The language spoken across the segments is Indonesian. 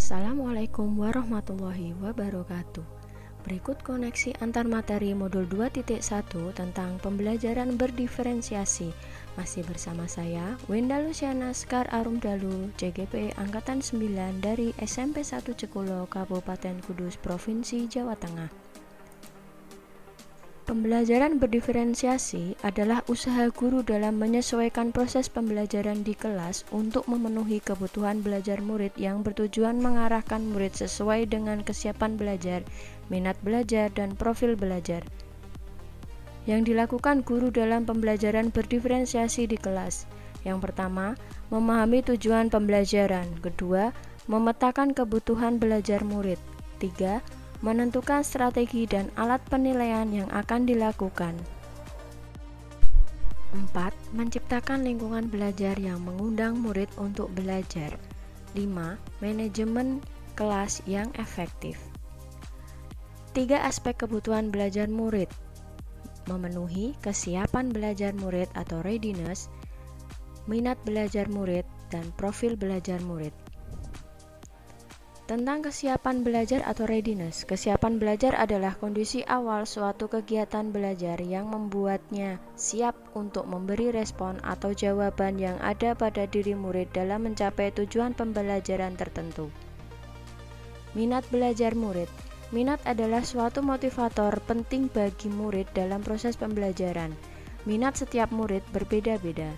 Assalamualaikum warahmatullahi wabarakatuh. Berikut koneksi antar materi modul 2.1 tentang pembelajaran berdiferensiasi. Masih bersama saya, Wenda Luciana Sekar Arumdalu, CGP Angkatan 9 dari SMP 1 Cekulo, Kabupaten Kudus, Provinsi Jawa Tengah. Pembelajaran berdiferensiasi adalah usaha guru dalam menyesuaikan proses pembelajaran di kelas untuk memenuhi kebutuhan belajar murid yang bertujuan mengarahkan murid sesuai dengan kesiapan belajar, minat belajar, dan profil belajar. Yang dilakukan guru dalam pembelajaran berdiferensiasi di kelas. Yang pertama, memahami tujuan pembelajaran. Kedua, memetakan kebutuhan belajar murid. 3. Menentukan strategi dan alat penilaian yang akan dilakukan. 4. Menciptakan lingkungan belajar yang mengundang murid untuk belajar. 5. Manajemen kelas yang efektif. 3 aspek kebutuhan belajar murid: memenuhi kesiapan belajar murid atau readiness, minat belajar murid, dan profil belajar murid. Tentang kesiapan belajar atau readiness. Kesiapan belajar adalah kondisi awal suatu kegiatan belajar yang membuatnya siap untuk memberi respon atau jawaban yang ada pada diri murid dalam mencapai tujuan pembelajaran tertentu. Minat belajar murid. Minat adalah suatu motivator penting bagi murid dalam proses pembelajaran. Minat setiap murid berbeda-beda.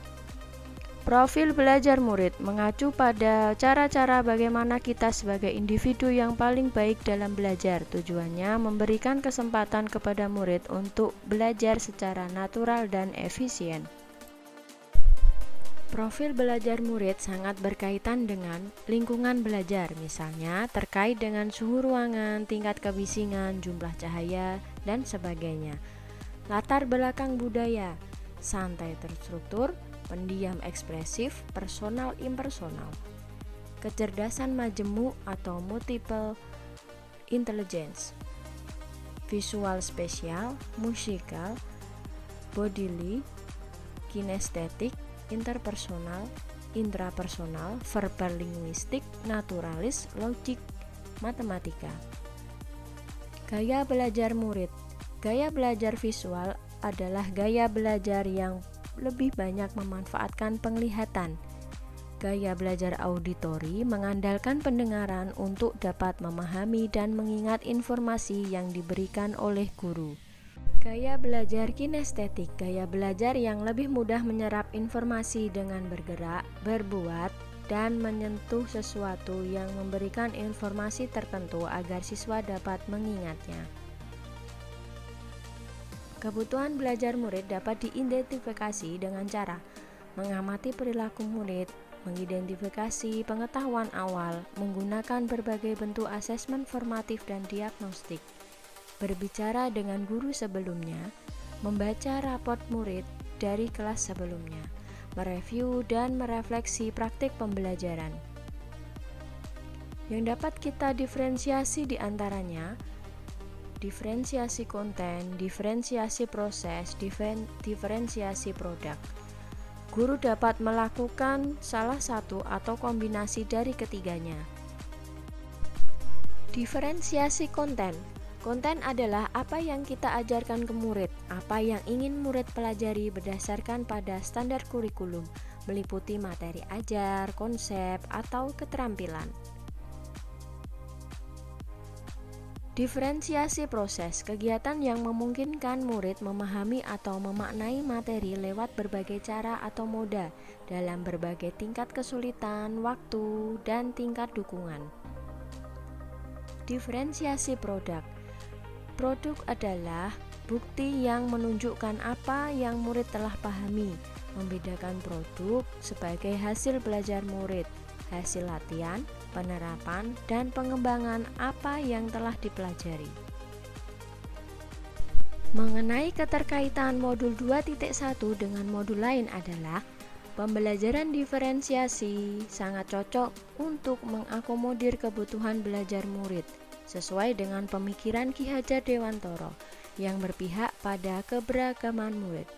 Profil belajar murid mengacu pada cara-cara bagaimana kita sebagai individu yang paling baik dalam belajar. Tujuannya memberikan kesempatan kepada murid untuk belajar secara natural dan efisien. Profil belajar murid sangat berkaitan dengan lingkungan belajar, misalnya terkait dengan suhu ruangan, tingkat kebisingan, jumlah cahaya, dan sebagainya. Latar belakang budaya, santai terstruktur, pendiam ekspresif, personal impersonal. Kecerdasan majemuk atau multiple intelligence. Visual spesial, musikal, bodily, kinestetik, interpersonal, intrapersonal, verbal linguistik, naturalis, logik, matematika. Gaya belajar murid. Gaya belajar visual adalah gaya belajar yang lebih banyak memanfaatkan penglihatan. Gaya belajar auditori mengandalkan pendengaran untuk dapat memahami dan mengingat informasi yang diberikan oleh guru. Gaya belajar kinestetik, gaya belajar yang lebih mudah menyerap informasi dengan bergerak, berbuat, dan menyentuh sesuatu yang memberikan informasi tertentu agar siswa dapat mengingatnya. Kebutuhan belajar murid dapat diidentifikasi dengan cara mengamati perilaku murid, mengidentifikasi pengetahuan awal, menggunakan berbagai bentuk asesmen formatif dan diagnostik, berbicara dengan guru sebelumnya, membaca raport murid dari kelas sebelumnya, mereview dan merefleksi praktik pembelajaran. Yang dapat kita diferensiasi di antaranya diferensiasi konten, diferensiasi proses, diferensiasi produk. Guru dapat melakukan salah satu atau kombinasi dari ketiganya. Diferensiasi konten. Konten adalah apa yang kita ajarkan ke murid, apa yang ingin murid pelajari berdasarkan pada standar kurikulum, meliputi materi ajar, konsep, atau keterampilan. Diferensiasi proses, kegiatan yang memungkinkan murid memahami atau memaknai materi lewat berbagai cara atau moda dalam berbagai tingkat kesulitan, waktu, dan tingkat dukungan. Diferensiasi produk. Produk adalah bukti yang menunjukkan apa yang murid telah pahami, membedakan produk sebagai hasil belajar murid, hasil latihan, penerapan, dan pengembangan apa yang telah dipelajari. Mengenai keterkaitan modul 2.1 dengan modul lain adalah pembelajaran diferensiasi sangat cocok untuk mengakomodir kebutuhan belajar murid sesuai dengan pemikiran Ki Hajar Dewantoro yang berpihak pada keberagaman murid.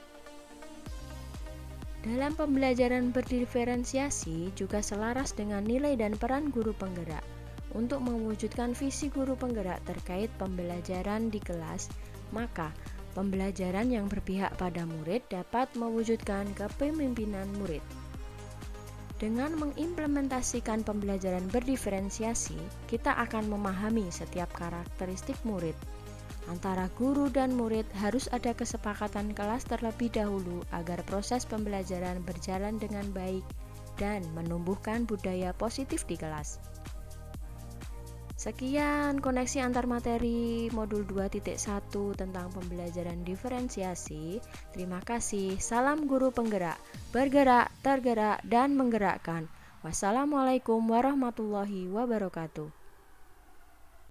Dalam pembelajaran berdiferensiasi juga selaras dengan nilai dan peran guru penggerak. Untuk mewujudkan visi guru penggerak terkait pembelajaran di kelas, maka pembelajaran yang berpihak pada murid dapat mewujudkan kepemimpinan murid. Dengan mengimplementasikan pembelajaran berdiferensiasi, kita akan memahami setiap karakteristik murid. Antara guru dan murid harus ada kesepakatan kelas terlebih dahulu agar proses pembelajaran berjalan dengan baik dan menumbuhkan budaya positif di kelas. Sekian koneksi antar materi modul 2.1 tentang pembelajaran diferensiasi. Terima kasih. Salam guru penggerak, bergerak, tergerak, dan menggerakkan. Wassalamualaikum warahmatullahi wabarakatuh.